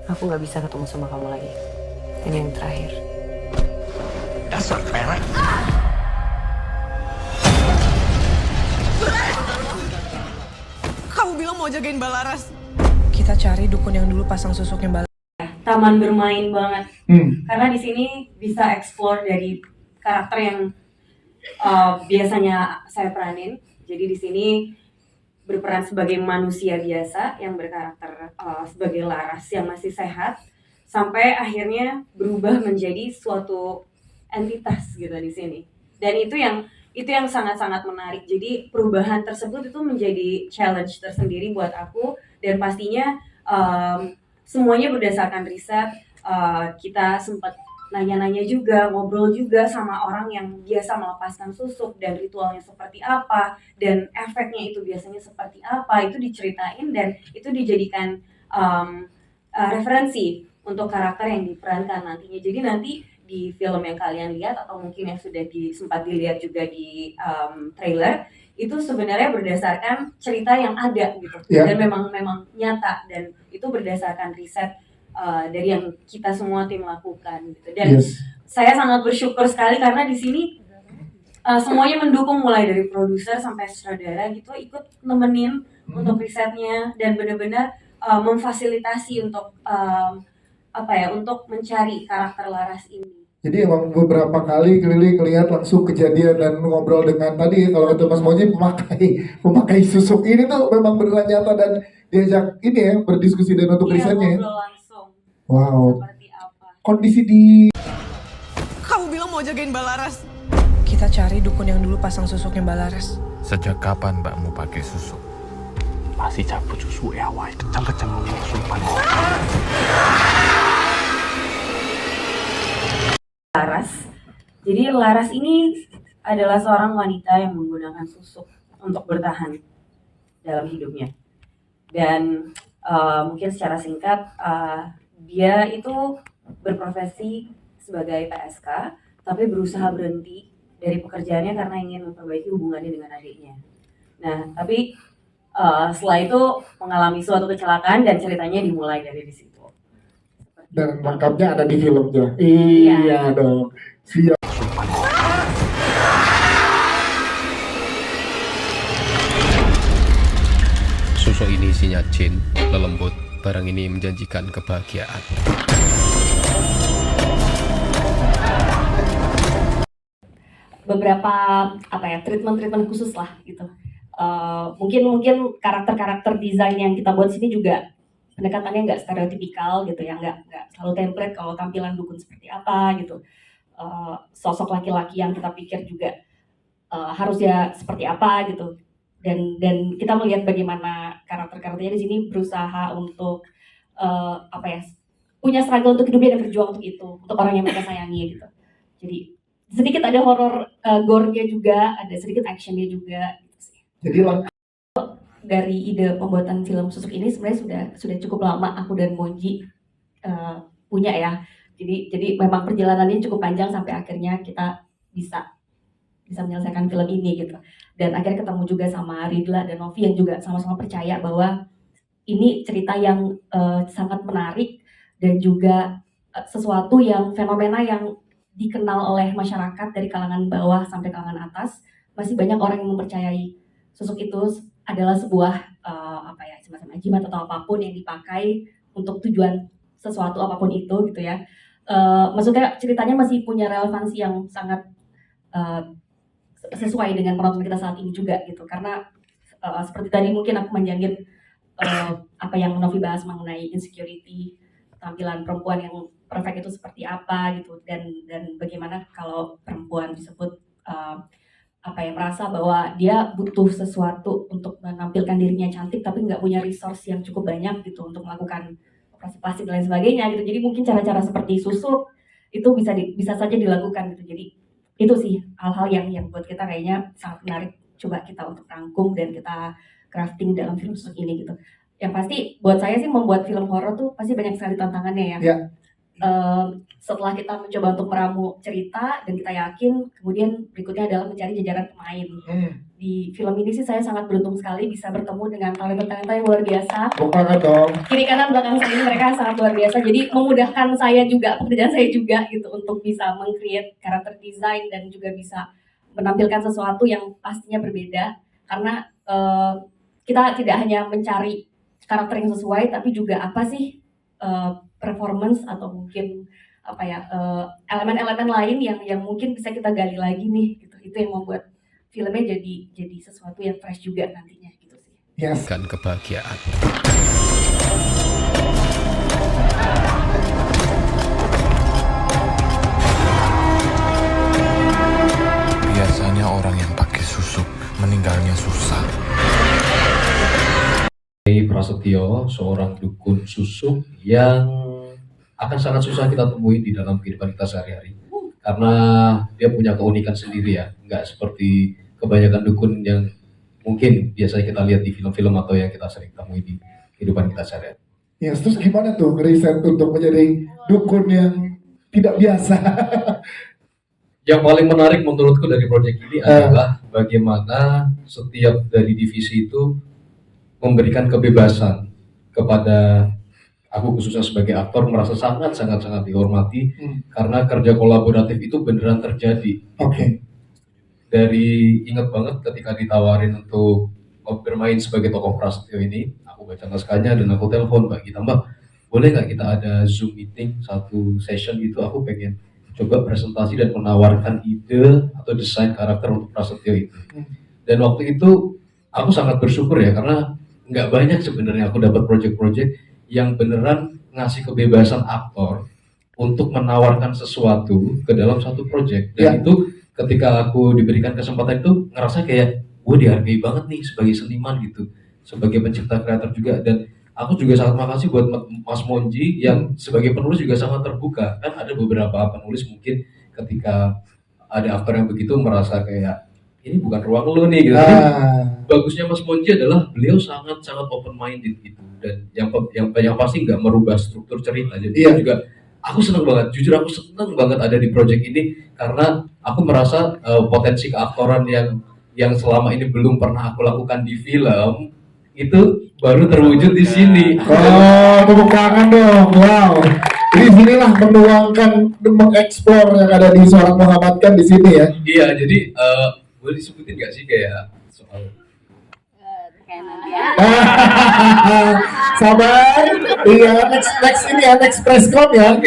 Aku nggak bisa ketemu sama kamu lagi. Ini yang terakhir. Dasar perek. Kamu bilang mau jagain Balaras. Kita cari dukun yang dulu pasang susuknya Balaras. Taman bermain banget. Karena di sini bisa explore dari karakter yang biasanya saya peranin. Jadi di sini berperan sebagai manusia biasa yang berkarakter sebagai Laras yang masih sehat, sampai akhirnya berubah menjadi suatu entitas gitu di sini. Dan itu yang sangat-sangat menarik. Jadi perubahan tersebut itu menjadi challenge tersendiri buat aku, dan pastinya semuanya berdasarkan riset. Kita sempat nanya-nanya juga, ngobrol juga sama orang yang biasa melepaskan susuk dan ritualnya seperti apa dan efeknya itu biasanya seperti apa, itu diceritain dan itu dijadikan referensi untuk karakter yang diperankan nantinya. Jadi nanti di film yang kalian lihat atau mungkin yang sudah sempat dilihat juga di trailer, itu sebenarnya berdasarkan cerita yang ada gitu, dan memang nyata, dan itu berdasarkan riset dari yang kita semua tim lakukan gitu. Dan saya sangat bersyukur sekali karena di sini semuanya mendukung, mulai dari produser sampai sutradara gitu, ikut nemenin untuk risetnya dan benar-benar memfasilitasi untuk untuk mencari karakter Laras ini. Jadi emang beberapa kali keliling lihat langsung kejadian dan ngobrol dengan tadi kalau kata Mas Moji memakai susuk ini tuh memang beneran nyata dan diajak ini ya berdiskusi dan untuk risetnya. Ngobrol langsung. Wow. Seperti apa? Kondisi di Kamu bilang mau jagain Balaras. Kita cari dukun yang dulu pasang susuknya Balaras. Sejak kapan mbakmu pakai susu? Masih cabut susu ya, wah kejam-kejam sumpah. Laras. Jadi Laras ini adalah seorang wanita yang menggunakan susuk untuk bertahan dalam hidupnya. Dan mungkin secara singkat, dia itu berprofesi sebagai PSK, tapi berusaha berhenti dari pekerjaannya karena ingin memperbaiki hubungannya dengan adiknya. Nah, tapi setelah itu mengalami suatu kecelakaan dan ceritanya dimulai dari di situ. dan lengkapnya ada di filmnya. Iya dong. Siap. Susuk ini isinya jin, lelembut. Barang ini menjanjikan kebahagiaan. Beberapa treatment khusus lah gitu. Mungkin karakter desain yang kita buat sini juga pendekatannya nggak stereotipikal gitu ya, nggak selalu template kalau tampilan dukun seperti apa gitu. Sosok laki-laki yang kita pikir juga harusnya seperti apa gitu. Dan kita melihat bagaimana karakternya di sini berusaha untuk punya struggle untuk hidupnya dan berjuang untuk itu, untuk orang yang mereka sayangi gitu. Jadi sedikit ada horor gore-nya juga, ada sedikit action-nya juga gitu sih. Jadi Dari ide pembuatan film susuk ini sebenarnya sudah cukup lama aku dan Monji punya ya. Jadi memang perjalanannya cukup panjang sampai akhirnya kita bisa menyelesaikan film ini gitu. Dan akhirnya ketemu juga sama Ridla dan Novi yang juga sama-sama percaya bahwa ini cerita yang sangat menarik dan juga sesuatu yang fenomena yang dikenal oleh masyarakat dari kalangan bawah sampai kalangan atas. Masih banyak orang yang mempercayai susuk itu adalah sebuah semacam jimat atau apapun yang dipakai untuk tujuan sesuatu apapun itu gitu ya. Maksudnya ceritanya masih punya relevansi yang sangat sesuai dengan penonton kita saat ini juga gitu, karena seperti tadi mungkin aku menjangkit apa yang Novi bahas mengenai insecurity, tampilan perempuan yang perfect itu seperti apa gitu, dan bagaimana kalau perempuan disebut merasa bahwa dia butuh sesuatu untuk menampilkan dirinya cantik tapi nggak punya resource yang cukup banyak gitu untuk melakukan operasi plastik dan lain sebagainya gitu. Jadi mungkin cara-cara seperti susuk itu bisa saja dilakukan gitu. Jadi itu sih hal-hal yang buat kita kayaknya sangat menarik coba kita untuk rangkum dan kita crafting dalam film susuk ini gitu. Yang pasti buat saya sih membuat film horor tuh pasti banyak sekali tantangannya ya. setelah kita mencoba untuk meramu cerita dan kita yakin, kemudian berikutnya adalah mencari jajaran pemain. Di film ini sih saya sangat beruntung sekali bisa bertemu dengan talenta-talenta yang luar biasa. Bukan dong. Kiri kanan belakang saya ini mereka sangat luar biasa. Jadi memudahkan saya juga, pekerjaan saya juga gitu untuk bisa meng-create karakter design dan juga bisa menampilkan sesuatu yang pastinya berbeda. Karena kita tidak hanya mencari karakter yang sesuai, tapi juga apa sih performance atau mungkin apa ya elemen-elemen lain yang mungkin bisa kita gali lagi nih gitu. Itu yang membuat filmnya jadi sesuatu yang fresh juga nantinya gitu sih. Yes. Dan kebahagiaan. Biasanya orang yang pakai susuk meninggalnya susah. Prasetyo, seorang dukun susuk yang akan sangat susah kita temui di dalam kehidupan kita sehari-hari. Karena dia punya keunikan sendiri ya, nggak seperti kebanyakan dukun yang mungkin biasanya kita lihat di film-film atau yang kita sering temui di kehidupan kita sehari-hari. Yes, terus gimana tuh riset untuk menjadi dukun yang tidak biasa? Yang paling menarik menurutku dari proyek ini adalah bagaimana setiap dari divisi itu memberikan kebebasan kepada aku khususnya sebagai aktor merasa sangat dihormati karena kerja kolaboratif itu beneran terjadi. Oke. Dari ingat banget ketika ditawarin untuk bermain sebagai tokoh Prasetyo ini, aku baca naskahnya dan aku telepon Mbak Gita, Mbak boleh nggak kita ada Zoom meeting satu session gitu, aku pengen coba presentasi dan menawarkan ide atau desain karakter untuk Prasetyo itu. Dan waktu itu aku sangat bersyukur ya karena nggak banyak sebenarnya aku dapat project-project yang beneran ngasih kebebasan aktor untuk menawarkan sesuatu ke dalam satu project. Dan itu ketika aku diberikan kesempatan itu ngerasa kayak gue dihargai banget nih sebagai seniman gitu, sebagai pencipta kreator juga. Dan aku juga sangat makasih buat Mas Monji yang sebagai penulis juga sangat terbuka. Kan ada beberapa penulis mungkin ketika ada aktor yang begitu merasa kayak ini bukan ruang lo nih gitu. Bagusnya Mas Monji adalah beliau sangat open minded gitu, dan yang pasti nggak merubah struktur cerita. Jadi juga aku seneng banget, jujur aku seneng banget ada di project ini karena aku merasa potensi keaktoran yang selama ini belum pernah aku lakukan di film itu baru terwujud di sini. Oh, tepuk tangan dong. Wow. Di sinilah menuangkan, mengeksplor yang ada di seorang Muhammad kan di sini ya. Iya, jadi boleh disebutin nggak sih kayak soal Sabar. Iya, next ini ya, next press con ya.